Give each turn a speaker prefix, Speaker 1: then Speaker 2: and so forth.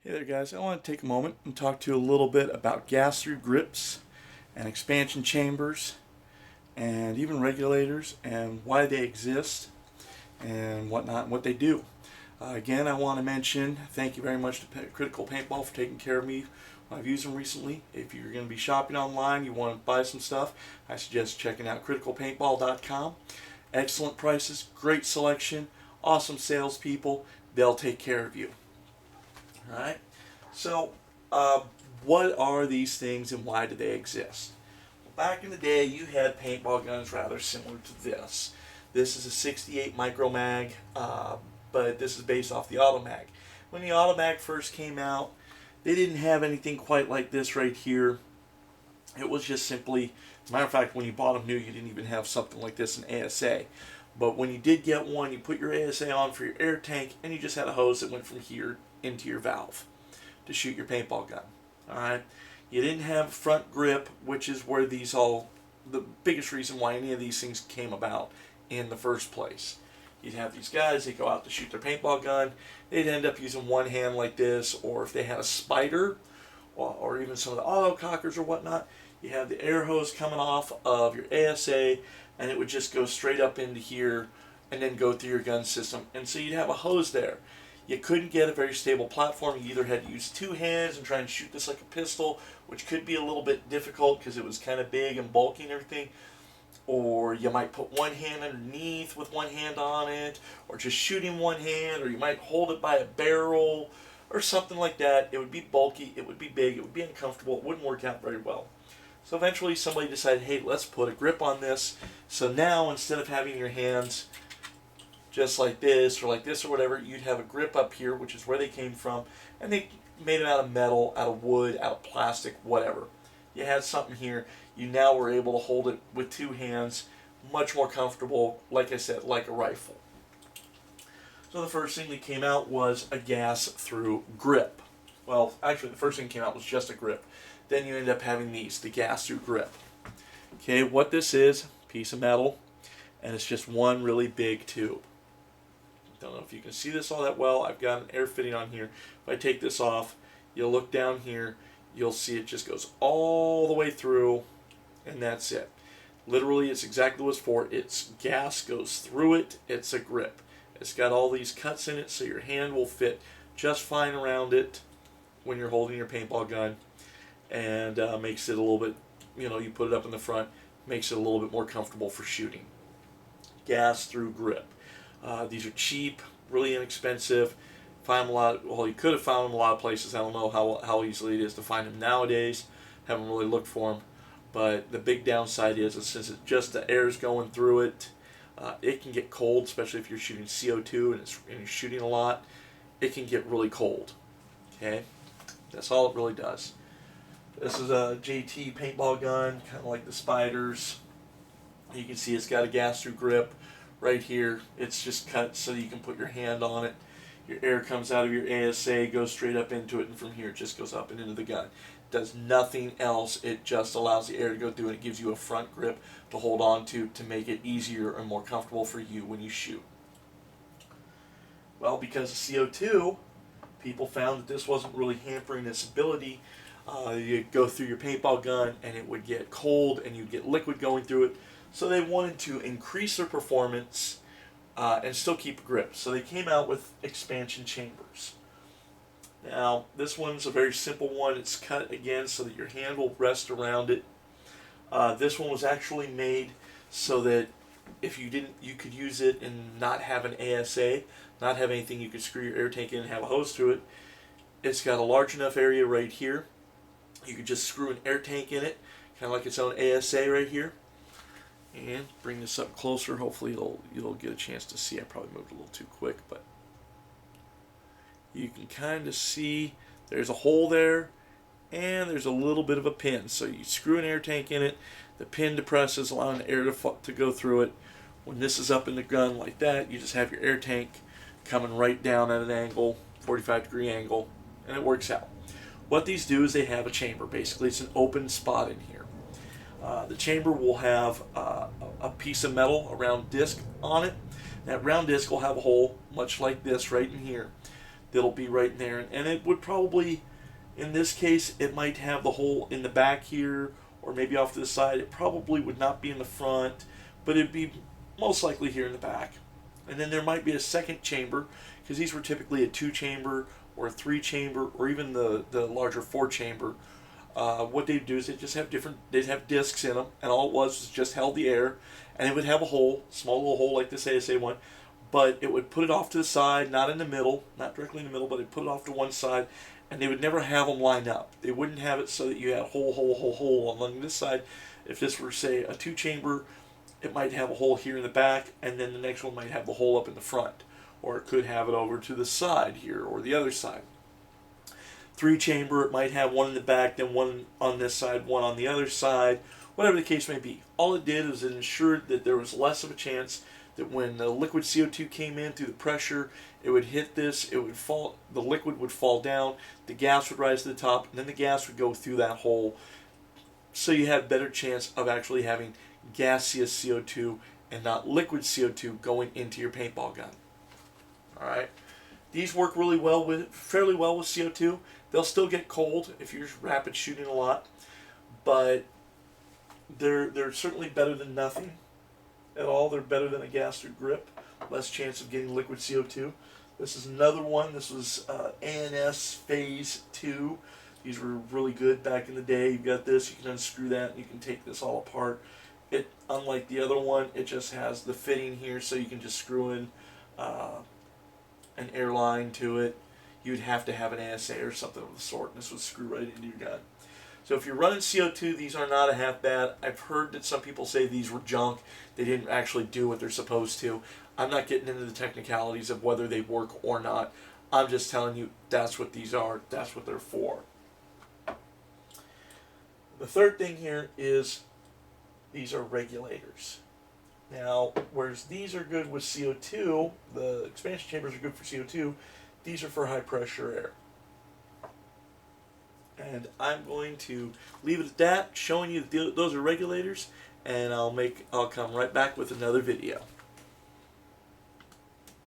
Speaker 1: Hey there guys, I want to take a moment and talk to you a little bit about gas-through grips and expansion chambers and even regulators and why they exist and whatnot and what they do. Again, I want to mention thank you very much to Critical Paintball for taking care of me when I've used them recently. If you're going to be shopping online, you want to buy some stuff, I suggest checking out criticalpaintball.com. Excellent prices, great selection, awesome salespeople. They'll take care of you. Alright, so what are these things and why do they exist? Well, back in the day, you had paintball guns rather similar to this. This is a 68 micro mag, but this is based off the Automag. When the Automag first came out, they didn't have anything quite like this right here. It was just simply, as a matter of fact, when you bought them new, you didn't even have something like this in ASA. But when you did get one, you put your ASA on for your air tank, and you just had a hose that went from here into your valve to shoot your paintball gun. Alright? You didn't have a front grip, which is where these all, the biggest reason why any of these things came about in the first place. You'd have these guys, they go out to shoot their paintball gun, they'd end up using one hand like this, or if they had a spider, or even some of the auto cockers or whatnot, you have the air hose coming off of your ASA, and it would just go straight up into here, and then go through your gun system. And so you'd have a hose there. You couldn't get a very stable platform. You either had to use two hands and try and shoot this like a pistol, which could be a little bit difficult because it was kind of big and bulky and everything, or you might put one hand underneath with one hand on it, or just shooting one hand, or you might hold it by a barrel or something like that. It would be bulky, it would be big, it would be uncomfortable, it wouldn't work out very well. So eventually somebody decided, hey, let's put a grip on this. So now instead of having your hands just like this or whatever, you'd have a grip up here, which is where they came from, and they made it out of metal, out of wood, out of plastic, whatever. You had something here. You now were able to hold it with two hands, much more comfortable, like I said, like a rifle. So the first thing that came out was a gas-through grip. Well, actually the first thing that came out was just a grip. Then you end up having these, the gas-through grip. Okay, what this is, piece of metal, and it's just one really big tube. Don't know if you can see this all that well. I've got an air fitting on here. If I take this off, you'll look down here, you'll see it just goes all the way through, and that's it. Literally, it's exactly what it's for. It's gas goes through it. It's a grip. It's got all these cuts in it, so your hand will fit just fine around it when you're holding your paintball gun, and makes it a little bit, you put it up in the front, makes it a little bit more comfortable for shooting. Gas through grip. These are cheap, really inexpensive. Find them a lot. Well, you could have found them a lot of places. I don't know how easily it is to find them nowadays. Haven't really looked for them. But the big downside is since it's just the air is going through it, it can get cold, especially if you're shooting CO2 and you're shooting a lot. It can get really cold. Okay, that's all it really does. This is a JT paintball gun, kind of like the Spiders. You can see it's got a gas-through grip. Right here, it's just cut so you can put your hand on it. Your air comes out of your ASA, goes straight up into it, and from here it just goes up and into the gun. It does nothing else. It just allows the air to go through, and it gives you a front grip to hold on to make it easier and more comfortable for you when you shoot. Well, because of CO2, people found that this wasn't really hampering its ability. You'd go through your paintball gun, and it would get cold, and you'd get liquid going through it. So they wanted to increase their performance and still keep a grip. So they came out with expansion chambers. Now, this one's a very simple one. It's cut again so that your hand will rest around it. This one was actually made so that if you didn't, you could use it and not have an ASA, not have anything you could screw your air tank in and have a hose through it. It's got a large enough area right here. You could just screw an air tank in it, kind of like its own ASA right here. And bring this up closer. Hopefully you'll get a chance to see. I probably moved a little too quick, but you can kind of see there's a hole there, and there's a little bit of a pin. So you screw an air tank in it. The pin depresses, allowing the air to go through it. When this is up in the gun like that, you just have your air tank coming right down at an angle, 45-degree angle, and it works out. What these do is they have a chamber. Basically, it's an open spot in here. The chamber will have a piece of metal, a round disc on it. That round disc will have a hole, much like this right in here. that'll be right in there. And it would probably, in this case, it might have the hole in the back here, or maybe off to the side. It probably would not be in the front, but it'd be most likely here in the back. And then there might be a second chamber, because these were typically a 2-chamber or a 3-chamber, or even the larger 4-chamber. What they'd do is they'd have discs in them, and all it was just held the air, and it would have a hole, small little hole like this ASA one, but it would put it off to the side, not in the middle, not directly in the middle, but it'd put it off to one side, and they would never have them line up. They wouldn't have it so that you had hole along this side. If this were, say, a 2-chamber, it might have a hole here in the back, and then the next one might have the hole up in the front, or it could have it over to the side here, or the other side. 3-chamber, it might have one in the back, then one on this side, one on the other side, whatever the case may be. All it did is it ensured that there was less of a chance that when the liquid CO2 came in through the pressure, it would hit this, it would fall, the liquid would fall down, the gas would rise to the top, and then the gas would go through that hole. So you had a better chance of actually having gaseous CO2 and not liquid CO2 going into your paintball gun. Alright. These work fairly well with CO2. They'll still get cold if you're rapid shooting a lot, but they're certainly better than nothing at all. They're better than a gas-through grip. Less chance of getting liquid CO2. This is another one. This was ANS Phase 2. These were really good back in the day. You've got this, you can unscrew that, and you can take this all apart. Unlike the other one, it just has the fitting here, so you can just screw in an airline to it. You'd have to have an ASA or something of the sort, and this would screw right into your gun. So if you're running CO2, these are not a half bad. I've heard that some people say these were junk. They didn't actually do what they're supposed to. I'm not getting into the technicalities of whether they work or not. I'm just telling you that's what these are. That's what they're for. The third thing here is these are regulators. Now, whereas these are good with CO2, the expansion chambers are good for CO2, these are for high pressure air. And I'm going to leave it at that, showing you that those are regulators, and I'll come right back with another video.